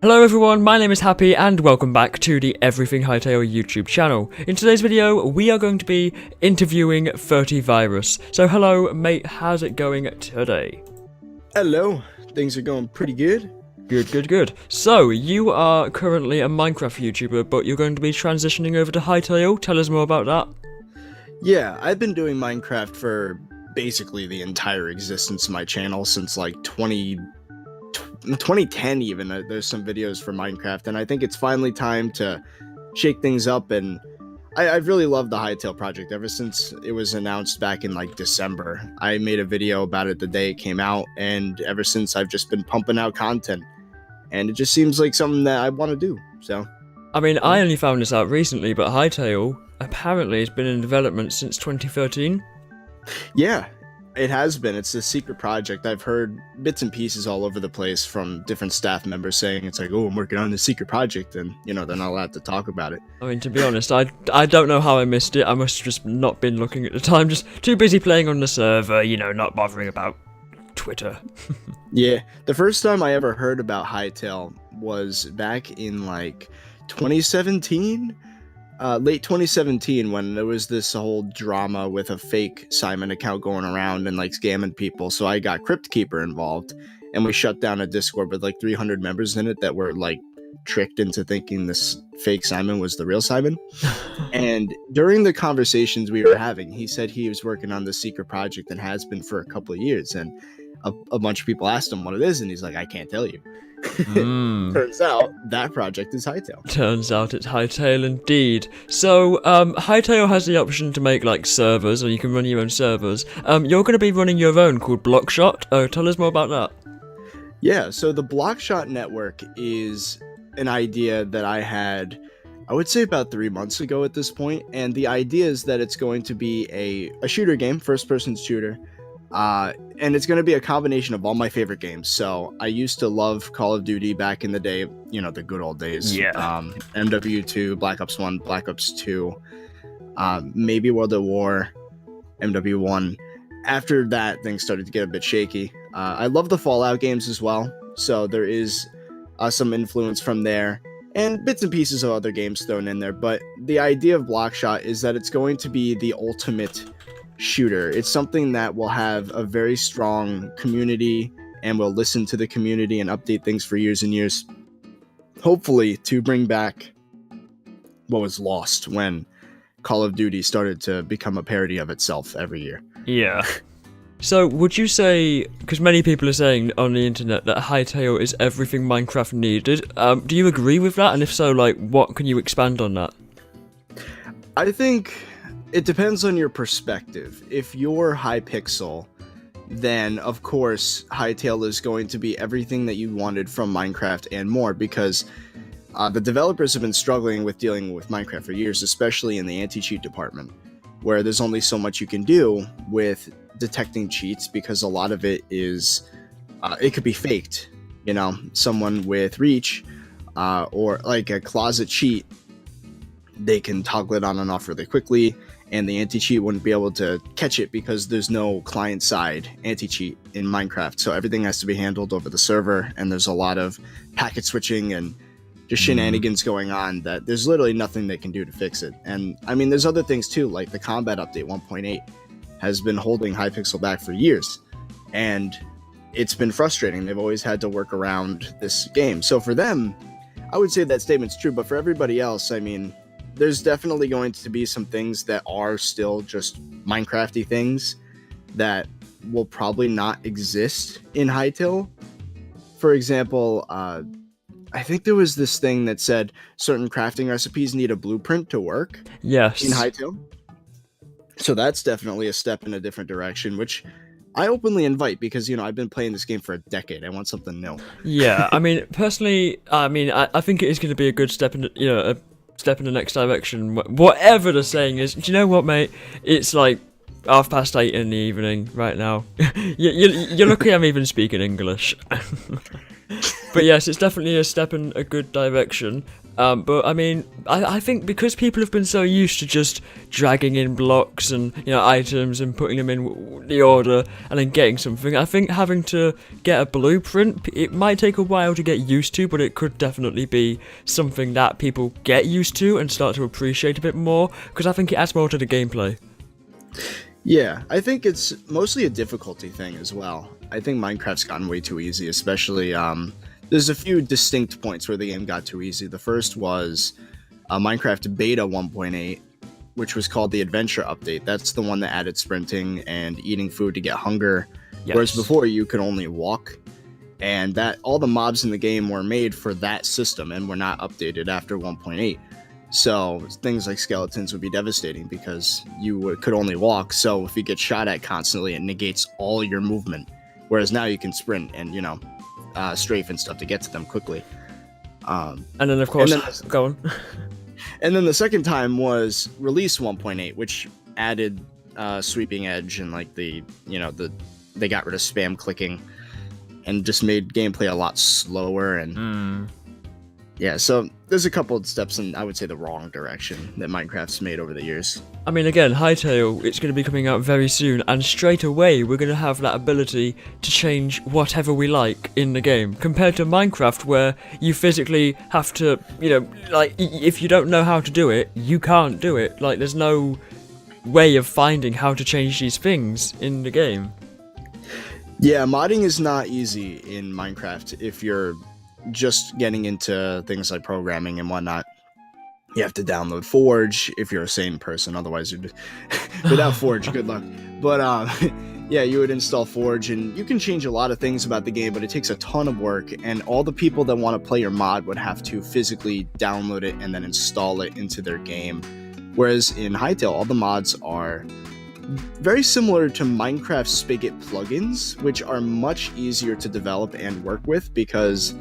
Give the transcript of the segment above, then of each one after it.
Hello everyone, my name is Happy and welcome back to the EverythingHytale YouTube channel. In today's video, we are going to be interviewing ThirtyVirus. So hello mate, how's it going today? Hello, things are going pretty good. Good. So, you are currently a Minecraft YouTuber, but you're going to be transitioning over to Hytale. Tell us more about that. Yeah, I've been doing Minecraft for basically the entire existence of my channel since like 2010 even. There's some videos for Minecraft, and I think it's finally time to shake things up, and I've really loved the Hytale project ever since it was announced back in like December. I made a video about it the day it came out, and ever since I've just been pumping out content, and it just seems like something that I want to do, so. I mean, I only found this out recently, but Hytale apparently has been in development since 2013. Yeah, it has been. It's a secret project. I've heard bits and pieces all over the place from different staff members saying it's like, oh, I'm working on this secret project, and, you know, they're not allowed to talk about it. I mean, to be honest, I don't know how I missed it. I must have just not been looking at the time, just too busy playing on the server, you know, not bothering about Twitter. Yeah, the first time I ever heard about Hytale was back in like 2017, late 2017, when there was this whole drama with a fake Simon account going around and like scamming people. So I got Crypt Keeper involved, and we shut down a Discord with like 300 members in it that were like tricked into thinking this fake Simon was the real Simon. And during the conversations we were having, he said he was working on this secret project and has been for a couple of years, and a bunch of people asked him what it is, and he's like, I can't tell you. Turns out that project is Hytale. Turns out it's Hytale indeed. So, Hytale has the option to make like servers, or you can run your own servers. You're going to be running your own called Blockshot. Tell us more about that. Yeah, so the Blockshot network is an idea that I had, I would say about 3 months ago at this point, and the idea is that it's going to be a shooter game, first-person shooter. And it's going to be a combination of all my favorite games. So I used to love Call of Duty back in the day, you know, the good old days. Yeah. MW2, Black Ops 1, Black Ops 2, maybe World at War, MW1. After that, things started to get a bit shaky. I love the Fallout games as well. So there is some influence from there, and bits and pieces of other games thrown in there. But the idea of Blockshot is that it's going to be the ultimate shooter. It's something that will have a very strong community and will listen to the community and update things for years and years, hopefully to bring back what was lost when Call of Duty started to become a parody of itself every year. Yeah. So would you say, because many people are saying on the internet that Hytale is everything Minecraft needed, do you agree with that? And if so, like, what can you expand on that? I think it depends on your perspective. If you're Hypixel, then of course Hytale is going to be everything that you wanted from Minecraft and more, because the developers have been struggling with dealing with Minecraft for years, especially in the anti-cheat department, where there's only so much you can do with detecting cheats, because a lot of it is it could be faked. You know, someone with reach or like a closet cheat, they can toggle it on and off really quickly, and the anti-cheat wouldn't be able to catch it because there's no client-side anti-cheat in Minecraft. So everything has to be handled over the server, and there's a lot of packet switching and just shenanigans going on that there's literally nothing they can do to fix it. And I mean, there's other things too, like the combat update 1.8 has been holding Hypixel back for years, and it's been frustrating. They've always had to work around this game. So for them, I would say that statement's true, but for everybody else, I mean, there's definitely going to be some things that are still just Minecrafty things that will probably not exist in Hytale. For example, I think there was this thing that said certain crafting recipes need a blueprint to work. Yes. In Hytale. So that's definitely a step in a different direction, which I openly invite, because, you know, I've been playing this game for a decade. I want something new. Yeah, I mean, personally, I think it is going to be a good step in, you know, a step in the next direction, whatever the saying is. Do you know what, mate? It's like 8:30 in the evening right now. You're lucky I'm even speaking English. But yes, it's definitely a step in a good direction. But I mean, I think because people have been so used to just dragging in blocks and items and putting them in the order and then getting something, I think having to get a blueprint, it might take a while to get used to, but it could definitely be something that people get used to and start to appreciate a bit more, because I think it adds more to the gameplay. Yeah, I think it's mostly a difficulty thing as well. I think Minecraft's gotten way too easy, especially, there's a few distinct points where the game got too easy. The first was Minecraft Beta 1.8, which was called the Adventure Update. That's the one that added sprinting and eating food to get hunger, Yes. whereas before you could only walk. And that all the mobs in the game were made for that system and were not updated after 1.8. So things like skeletons would be devastating because you could only walk. So if you get shot at constantly, it negates all your movement. Whereas now you can sprint and, strafe and stuff to get to them quickly. And then, of course, go on. And then the second time was Release 1.8, which added Sweeping Edge and they got rid of spam clicking and just made gameplay a lot slower and yeah, so there's a couple of steps in, I would say, the wrong direction that Minecraft's made over the years. I mean, again, Hytale, it's going to be coming out very soon, and straight away we're going to have that ability to change whatever we like in the game, compared to Minecraft, where you physically have to, if you don't know how to do it, you can't do it. There's no way of finding how to change these things in the game. Yeah, modding is not easy in Minecraft if you're just getting into things like programming and whatnot. You have to download Forge if you're a sane person, otherwise you're just without Forge, good luck. But yeah, you would install Forge and you can change a lot of things about the game, but it takes a ton of work, and all the people that want to play your mod would have to physically download it and then install it into their game. Whereas in Hytale, all the mods are very similar to Minecraft Spigot plugins, which are much easier to develop and work with because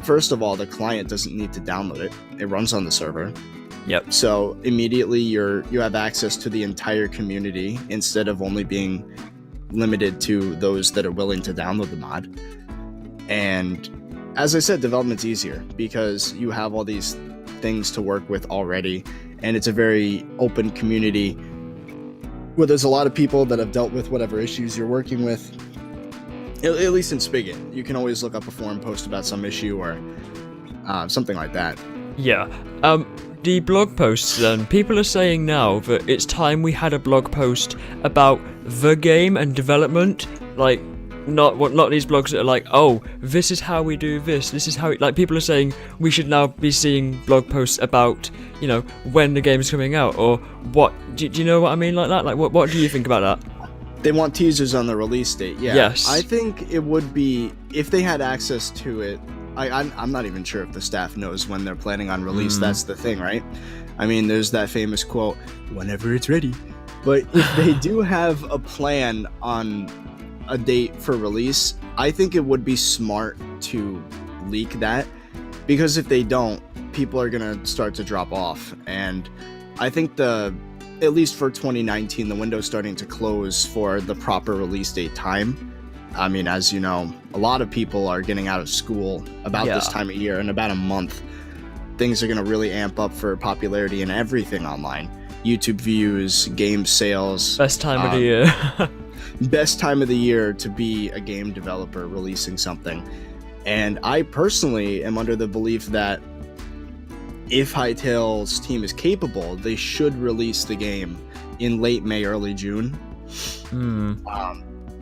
first of all, the client doesn't need to download it. It runs on the server. Yep. So immediately you have access to the entire community instead of only being limited to those that are willing to download the mod. And as I said, development's easier because you have all these things to work with already, and it's a very open community where there's a lot of people that have dealt with whatever issues you're working with. At least in Spigot, you can always look up a forum post about some issue or something like that. Yeah. The blog posts then, people are saying now that it's time we had a blog post about the game and development, not these blogs that are like, oh, this is how we do this is how people are saying we should now be seeing blog posts about, when the game's coming out, or what, do you know what I mean like that? What do you think about that? They want teasers on the release date. Yeah. Yes. I think it would be, if they had access to it, I'm not even sure if the staff knows when they're planning on release. That's the thing, right? I mean, there's that famous quote, whenever it's ready. But if they do have a plan on a date for release, I think it would be smart to leak that, because if they don't, people are going to start to drop off. And I think at least for 2019, the window's starting to close for the proper release date time. I mean, as you know, a lot of people are getting out of school about this time of year. In about a month, things are going to really amp up for popularity in everything online. YouTube views, game sales. Best time of the year. Best time of the year to be a game developer releasing something. And I personally am under the belief that if Hytale's team is capable, they should release the game in late May, early June.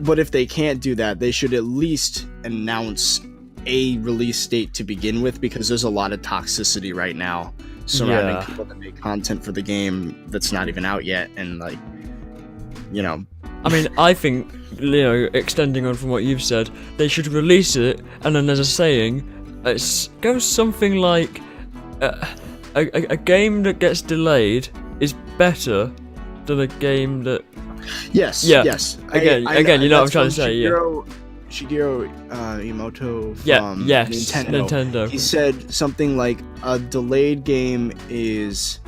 But if they can't do that, they should at least announce a release date to begin with, because there's a lot of toxicity right now surrounding people that make content for the game that's not even out yet. And I mean, I think, extending on from what you've said, they should release it, and then there's a saying, it goes something like, a game that gets delayed is better than a game that... Yes. Again, you know what I'm trying to say, Shigeru Emoto from Nintendo. He said something like, a delayed game is...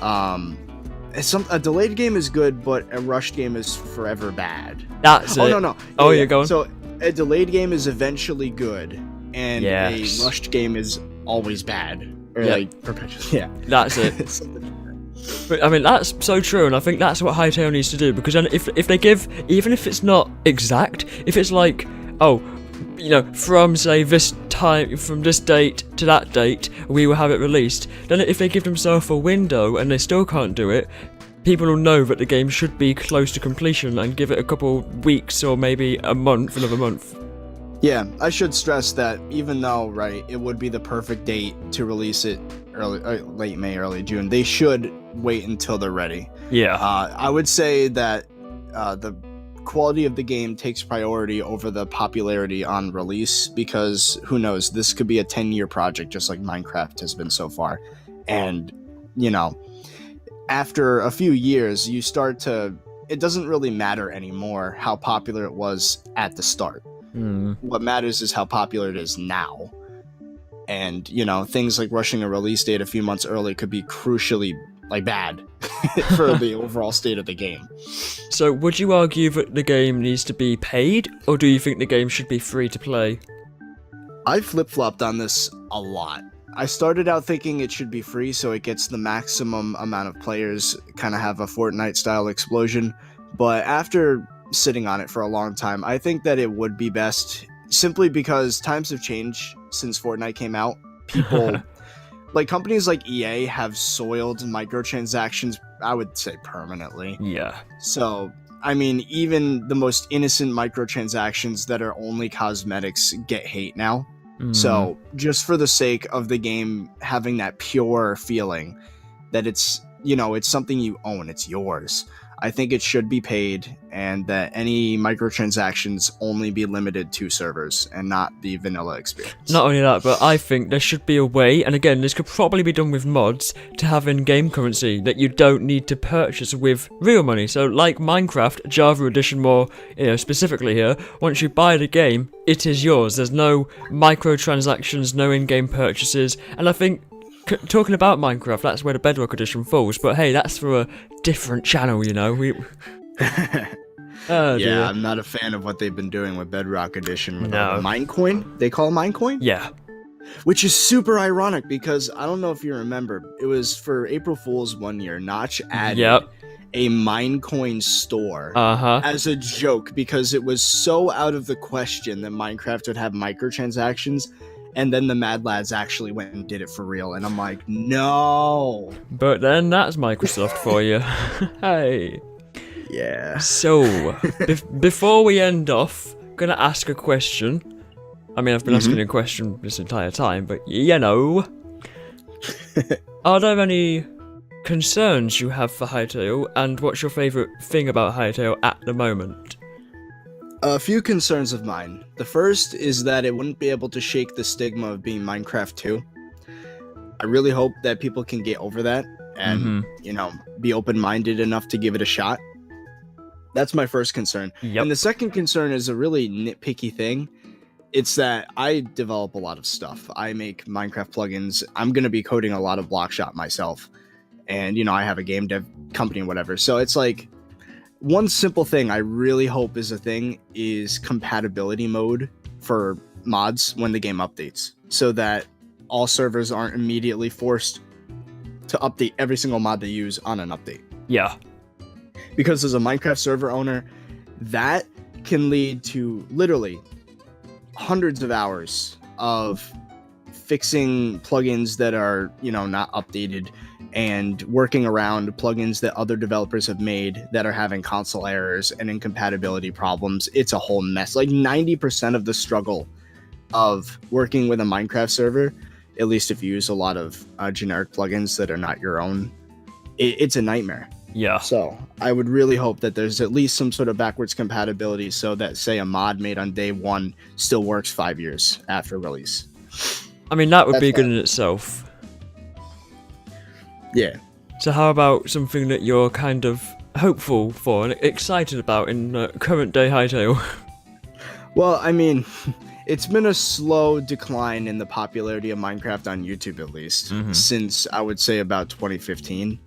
a delayed game is good, but a rushed game is forever bad. That's it. No. Oh, you're going? So, a delayed game is eventually good, and Yes. a rushed game is always bad. Or Yeah. like perpetual. Yeah. That's it. Something like that. But I mean, that's so true, and I think that's what Hytale needs to do, because then if they give, even if it's not exact, if it's like, oh, you know, from say this time, from this date to that date, we will have it released, then if they give themselves a window and they still can't do it, people will know that the game should be close to completion and give it a couple weeks or maybe a month, another month. Yeah, I should stress that even though, right, it would be the perfect date to release it late May, early June, they should wait until they're ready. Yeah. I would say that the quality of the game takes priority over the popularity on release, because who knows, this could be a 10-year project just like Minecraft has been so far. And, you know, after a few years, you start to, it doesn't really matter anymore how popular it was at the start. What matters is how popular it is now. And, you know, things like rushing a release date a few months early could be crucially, like, bad for the overall state of the game. So, would you argue that the game needs to be paid, or do you think the game should be free to play? I flip-flopped on this a lot. I started out thinking it should be free so it gets the maximum amount of players, kind of have a Fortnite-style explosion. But after sitting on it for a long time, I think that it would be best, simply because times have changed since Fortnite came out. People, like companies like EA, have soiled microtransactions, I would say permanently. Yeah. So, I mean, even the most innocent microtransactions that are only cosmetics get hate now. So, just for the sake of the game having that pure feeling that it's, you know, it's something you own, it's yours, I think it should be paid, and that any microtransactions only be limited to servers and not the vanilla experience. Not only that, but I think there should be a way, and again, this could probably be done with mods, to have in-game currency that you don't need to purchase with real money. So, like Minecraft, Java Edition more, you know, specifically here, once you buy the game, it is yours. There's no microtransactions, no in-game purchases, and I think talking about Minecraft, that's where the Bedrock Edition falls, but hey, that's for a different channel, you know. Yeah, I'm not a fan of what they've been doing with Bedrock Edition with Minecoin. They call it Minecoin? Yeah. Which is super ironic, because I don't know if you remember, it was for April Fool's one year, Notch added a Minecoin store as a joke, because it was so out of the question that Minecraft would have microtransactions. And then the Mad Lads actually went and did it for real. And I'm like, no. But then that's Microsoft for you. Hey. Yeah. So, before we end off, I'm going to ask a question. I mean, I've been asking a question this entire time, but you know. Are there any concerns you have for Hytale, and what's your favourite thing about Hytale at the moment? A few concerns of mine. The first is that it wouldn't be able to shake the stigma of being Minecraft 2. I really hope that people can get over that and, you know, be open-minded enough to give it a shot. That's my first concern. And the second concern is a really nitpicky thing. It's that I develop a lot of stuff. I make Minecraft plugins. I'm going to be coding a lot of Blockshot myself. And, you know, I have a game dev company and whatever. So it's like, one simple thing I really hope is a thing is compatibility mode for mods when the game updates, so that all servers aren't immediately forced to update every single mod they use on an update. Yeah. Because as a Minecraft server owner, that can lead to literally hundreds of hours of fixing plugins that are, you know, not updated, and working around plugins that other developers have made that are having console errors and incompatibility problems. It's a whole mess. Like 90% of the struggle of working with a Minecraft server, at least if you use a lot of generic plugins that are not your own, it's a nightmare. Yeah. So I would really hope that there's at least some sort of backwards compatibility, so that, say, a mod made on day one still works 5 years after release. I mean, that would be good in itself. Yeah. So how about something that you're kind of hopeful for and excited about in current day Hytale? Well, I mean, it's been a slow decline in the popularity of Minecraft on YouTube, at least, since I would say about 2015.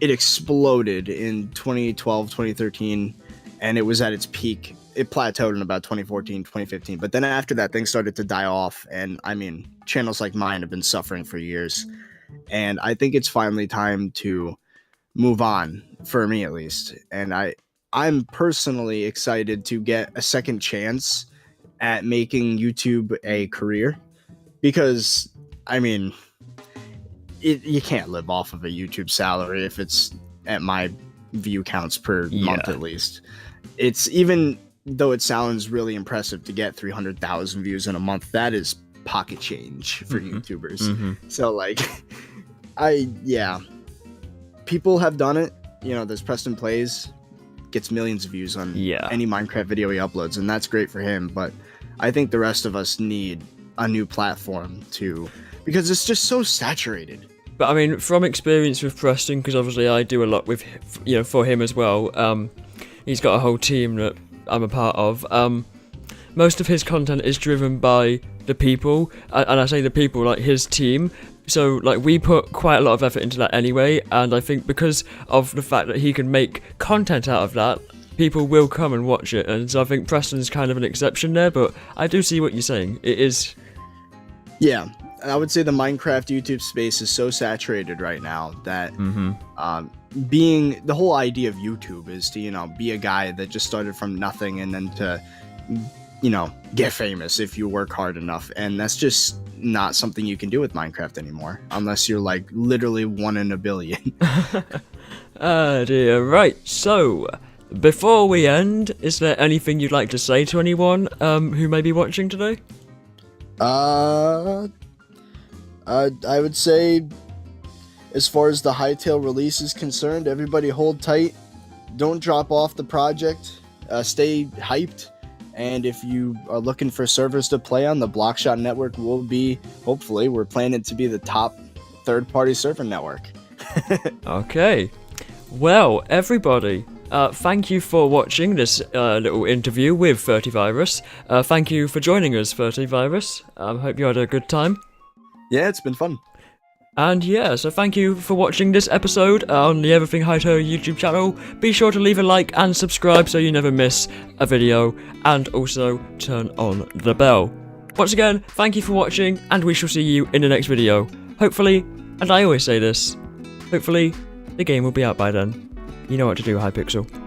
It exploded in 2012, 2013, and it was at its peak it plateaued in about 2014, 2015. But then after that, things started to die off. And I mean, channels like mine have been suffering for years. And I think it's finally time to move on, for me at least. And I'm personally excited to get a second chance at making YouTube a career. Because, I mean, you can't live off of a YouTube salary if it's at my view counts per month at least. It's, even though it sounds really impressive to get 300,000 views in a month, that is pocket change for YouTubers. So like, people have done it. You know, there's Preston Plays, gets millions of views on any Minecraft video he uploads, and that's great for him. But I think the rest of us need a new platform because it's just so saturated. But I mean, from experience with Preston, because obviously I do a lot with, for him as well. He's got a whole team that I'm a part of. Most of his content is driven by the people, and I say the people, like his team. So like we put quite a lot of effort into that anyway, and I think because of the fact that he can make content out of that, people will come and watch it. And so I think Preston's kind of an exception there, but I do see what you're saying. It is. Yeah, I would say the Minecraft YouTube space is so saturated right now that being the whole idea of YouTube is to, be a guy that just started from nothing and then to, get famous if you work hard enough. And that's just not something you can do with Minecraft anymore, unless you're like literally 1 in a billion. Oh dear. Right, so before we end, is there anything you'd like to say to anyone who may be watching today? I would say, as far as the Hytale release is concerned, everybody hold tight. Don't drop off the project. Stay hyped. And if you are looking for servers to play on, the Blockshot network will be, hopefully, we're planning to be the top third-party server network. Okay. Well, everybody, thank you for watching this little interview with ThirtyVirus. Thank you for joining us, ThirtyVirus. Hope you had a good time. Yeah, it's been fun. And yeah, so thank you for watching this episode on the EverythingHytale YouTube channel. Be sure to leave a like and subscribe so you never miss a video, and also turn on the bell. Once again, thank you for watching, and we shall see you in the next video. Hopefully, and I always say this, hopefully the game will be out by then. You know what to do, Hypixel.